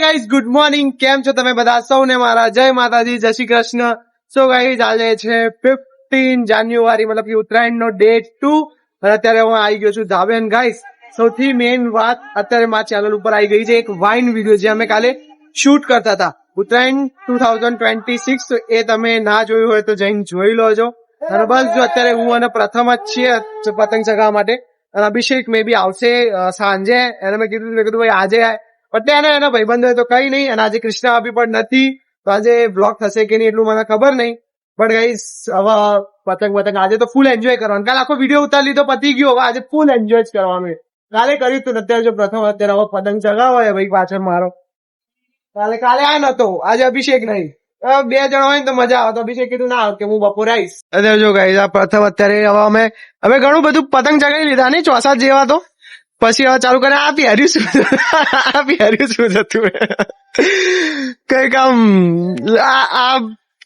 Guys good morning, કેમ છો તમે બધા? સૌને મારા જય માતાજી, જય શ્રી કૃષ્ણ. સો ગાઈઝ આજે છે 15 જાન્યુઆરી, મતલબ કે ઉત્તરાયણ નો ડે 2 અને અત્યારે હું આવી ગયો છું ધાબે. અને ગાઈઝ સૌથી મેઇન વાત, અત્યારે મારા ચેનલ ઉપર આવી ગઈ છે એક વાઇન વિડીયો જે અમે કાલે શૂટ કરતા હતા ઉત્તરાયણ 2026. તો એ તમે ના જોયું હોય તો જઈને જોઈ લોજો. અને બસ જો અત્યારે હું અને પ્રથમ જ છીએ પતંગ ચગાવવા માટે, અને અભિષેક મે બી આવશે સાંજે. એને મેં કીધું ભાઈ આજે પણ એના ભાઈબંધો તો કઈ નહીં, અને આજે કૃષ્ણા ભાભી પણ નથી, તો આજે બ્લોગ થશે કે નહીં એટલું મને ખબર નહીં. પણ ગાઈસ હવે પતંગ આજે તો ફૂલ એન્જોય કરવાનું. કાલે આખો વિડીયો ઉતારી લીધો, પતી ગયો. હવે આજે ફૂલ એન્જોય જ કરવાનું. કાલે કર્યું તું, અત્યારે જો પ્રથમ અત્યારે હવે પતંગ ચગાવો ભાઈ પાછળ મારો. કાલે આ નતો, આજે અભિષેક નહીં. બે જણા હોય ને તો મજા આવે. તો અભિષેક કીધું ના કે હું બપોરે આવીશ. અત્યારે જો ગાઈસ આ પ્રથમ અત્યારે હવે અમે ઘણું બધું પતંગ ચગાવી લીધા નહીં, 64 જેવા. તો પછી હવે ચાલુ કરે આ પહેર્યું શું જતું કઈક આમ આ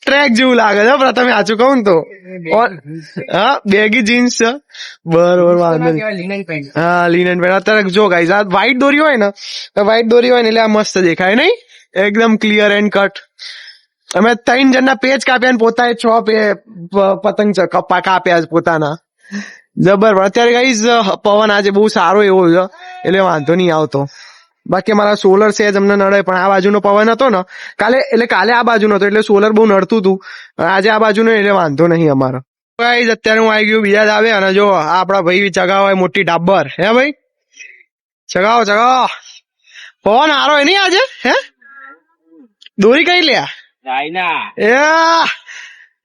ટ્રેક જેવું લાગે છે પ્રથમ, સાચું કહું ને તો. હા, બેગી જીન્સ છે, બરોબર. હા, લીનન પેન્ટ. અત્યારે જો ગાઈસ આ વ્હાઈટ દોરી હોય ને, એટલે આ મસ્ત દેખાય નહીં, એકદમ ક્લિયર એન્ડ કટ. અમે 3 જણના પેજ કાપ્યા, પોતાએ 6 પતંગ કાપ્યા પોતાના. જબર. અત્યારે ગાઈઝ પવન આજે બહુ સારો એવો છે, એટલે વાંધો નહીં આવતો. બાકી અમારા સોલર સેજ અમને નડે, પણ આ બાજુનો પવન હતો ને કાલે આ બાજુ નતો, એટલે સોલર બહુ નડતું હતું. આજે આ બાજુ એટલે વાંધો નહીં અમારો. ગાઈઝ અત્યારે હું આવી ગયો બીજા દાવે, અને જો આપડા ભાઈ ચગાવો મોટી ડાબર. હે ભાઈ, ચગાવો. પવન હારો હોય નહીં આજે. હે, દોરી કઈ લ્યા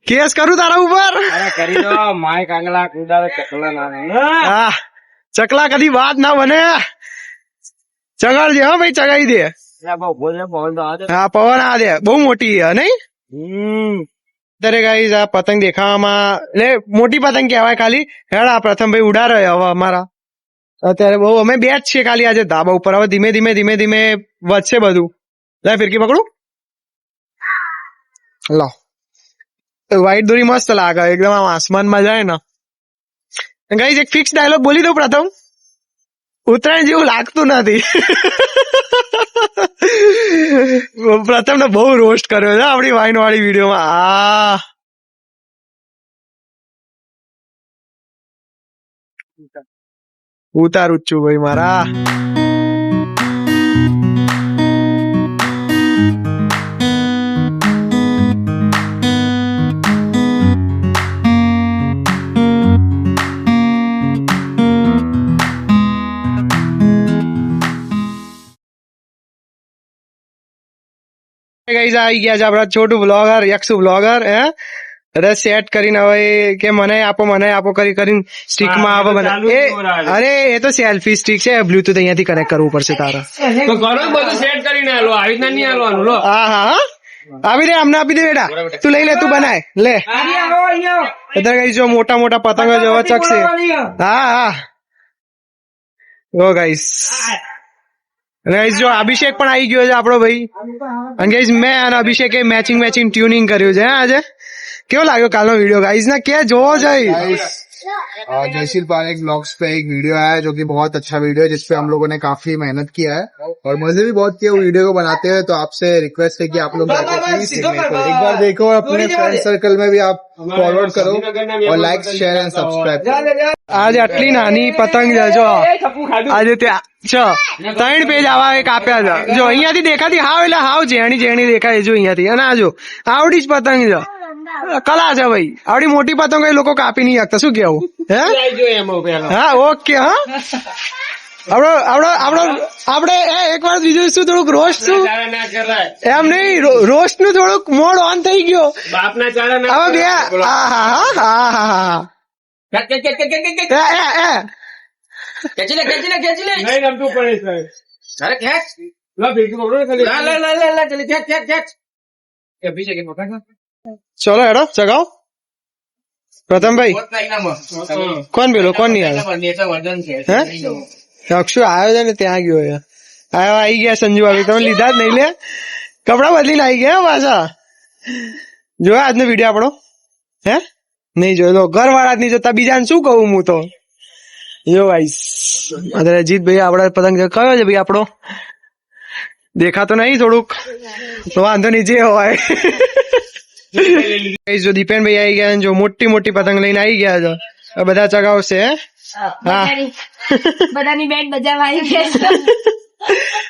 કેસ કરું તારા ઉપર? કરી દો માય કાંગલા કુદાવે ચકલા ના. ચકલા કદી વાત ના બને. ચગાડજે. હા ભાઈ, ચગાવી દે. હા, પવન આ દે બહુ મોટી નહીં. અત્યારે ગાઈઝ આ પતંગ દેખાવામાં એટલે મોટી પતંગ કહેવાય ખાલી. હેડ આ પ્રથમ ભાઈ ઉડા રહ્યો હવે અમારા. અત્યારે બહુ અમે બે જ છીએ ખાલી આજે ધાબા ઉપર. હવે ધીમે ધીમે વધશે બધું. લે ફિરકી પકડું. લો, વ્હાઈટ દોરી મસ્ત લાગે એકદમ, આમ આસમાનમાં જાય ને. ગાઈઝ એક ફિક્સ ડાયલોગ બોલી દઉં પ્રથમ, ઉત્તરાયણ જેવું લાગતું નથી. પ્રથમ ને બહુ રોસ્ટ કર્યો છે આપડી વાઇન વાળી વિડીયોમાં. ઉતારું જ છું ભાઈ મારા. ગાઈઝ આવી ગયા છે આપડા છોટું બ્લોગર, યક્ષુ બ્લોગર. અરે સેટ કરીને હવે કે મને આપો કરીને સ્ટીકમાં આપો મને. અરે એ તો સેલ્ફી સ્ટીક છે, બ્લુટૂથ અહીંયાથી કનેક્ટ કરવું પડશે તારે. તો ઘણું બધું સેટ કરીને આલો, આવી રીતના નહીં આલવાનું. લો હા આપી દે, અમને આપી દે બેટા. તું લઈ લે, તું બનાય લે. અત્યારે ગાઈઝ જો મોટા પતંગો જેવો ચકશે. હા ઓ ગાઈઝ. ગાઈઝ જો અભિષેક પણ આવી ગયો છે આપણો ભાઈ. અને ગાઈઝ મેં અને અભિષેકે મેચિંગ ટ્યુનિંગ કર્યું છે. આજે કેવો લાગ્યો કાલનો વિડીયો गाइस ना? क्या जोर जाए जयशील पारेख ब्लॉग्स पे एक वीडियो आया है जो कि बहुत अच्छा वीडियो है, जिसपे हम लोगों ने काफी मेहनत किया है और मजे भी बहुत किया वीडियो को बनाते हुए. तो आपसे रिक्वेस्ट है कि आप लोग एक बार देखो और अपने फ्रेंड सर्कल में भी आप फॉरवर्ड करो और लाइक शेयर एंड सब्सक्राइब. आज आटली नानी पतंग છે જો આજે ત્યાં 3 પેજ આવા એક આપ્યા છે. જો અહીંયાથી દેખાતી હાવ એટલે હાવ જેણી દેખાય જો અહીંયાથી. અને આ જો આવડી જ પતંગ છે, કલા છે ભાઈ. આવડી મોટી પતંગ એ લોકો કાપી નહીં શકતા. શું કેવું? હે, હા ઓકે. હા આપડે એક વાર બીજું શું, થોડુંક રોસ્ટ શું એમ નહીં, રોસ્ટ નું થોડુંક મોડ ઓન થઈ ગયો. હવે બે હા ચલો હેડો ચગાવો. પ્રથમ ભાઈ કોણ પેલો કોણ નહીં આવ્યો? અક્ષુ આવ્યો છે ને ત્યાં ગયો. આવી ગયા સંજુ ભાભી, તમે લીધા જ નહીં લે, કપડા બદલીને આવી ગયા પાછા. જોયા આજનો વિડીયો આપણો? હે નહીં જોયો? ઘર વાળા જ નહીં જોતા, બીજાને શું કહું હું તો. જો ભાઈ અત્યારે અજીતભાઈ આપડા પતંગ કયો છે ભાઈ આપણો? દેખાતો નહીં થોડુંક તો વાંધો નહીં જે હોય Guys, જો દીપેનભાઈ આવી ગયા છે, જો મોટી મોટી પતંગ લઈને આવી ગયા છે હવે બધા ચગાવશે હે? હા બધાની બેન્ડ બજાવવા આવી ગયા છે.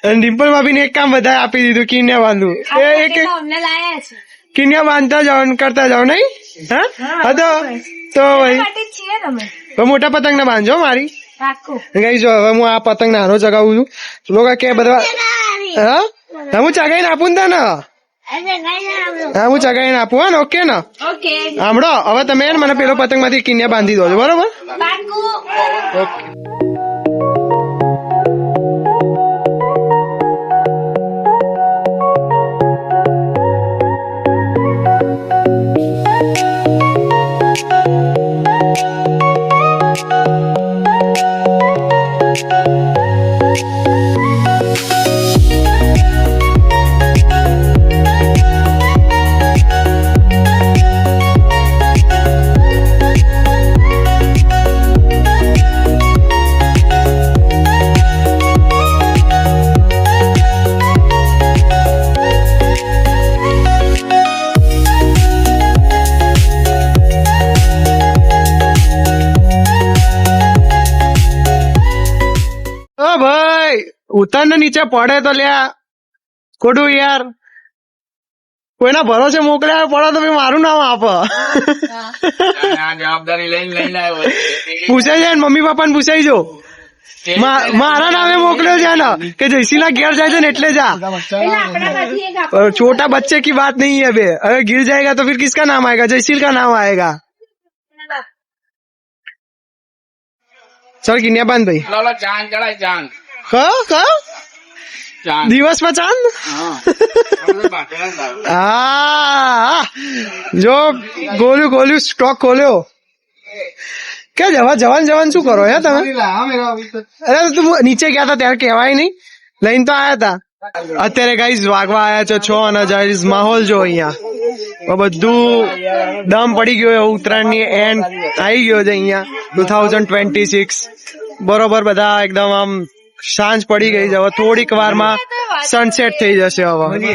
અને ડિમ્પલ ભાભીને એક કામ બધા આપી દીધું કિન્યા બાંધવું એક તો અમને લાયા છે કિન્યા બાંધતા જાઓ અને કરતા જાઓ નહીં હા હા તો ભાઈ માટે જ છીએ તમે હવે મોટા પતંગ ને બાંધજો મારી પાક્કું. ગઈ જો હવે હું આ પતંગ નાનો ચગાવું છું લોકો કે બધા હા હું ચગાઈને આપું ને તને હા હું ચગાઈને આપું હા ને ઓકે ને ઓકે સાંભળો હવે તમે હે ને મને પેલો પતંગ માંથી કિન્યા બાંધી દો છો બરોબર પાક્કું. ઓ ભાઈ ઉતાર ને નીચે પડે તો લ્યા ખોટું યાર કોઈના ભરોસે મોકલ્યા પડે તો ભાઈ મારું નામ આપો જવાબદારી લઈને આવ્યો પૂછાઈ જાય ને મમ્મી પપ્પાને પૂછાઈ જો મારા નામે મોકલ્યો છે ને કે જયસી ના ઘેર જાય છે ને એટલે જા એટલે આપણામાંથી એક આપણું छोटा बच्चे की बात नहीं है बे अगर गिर जाएगा तो फिर किसका नाम आएगा जयशील का नाम आएगा चल किन्या बांध भाई ચાલો ચાંદ ચડાય ચાંદ ચાંદ दिवस में चांद હા આપણે બાંધેલા જ લાવ્યો. हाँ जो गोलू गोलू स्टॉक खोल्यो क्या जवान શું કરો હે તમે અરે તું નીચે ગયા હતા ત્યારે કહેવાય નહીં લઈને તો આયા હતા અત્યારે ગાઈઝ વાગવા આયા છે 6 અને ગાઈઝ માહોલ જો અહીંયા બધું દમ પડી ગયો છે ઉત્તરાયણ ની એન્ડ આવી ગયો છે અહીંયા 2026 બરોબર બધા એકદમ આમ સાંજ પડી ગઈ છે હવે થોડીક વારમાં સનસેટ થઈ જશે હવે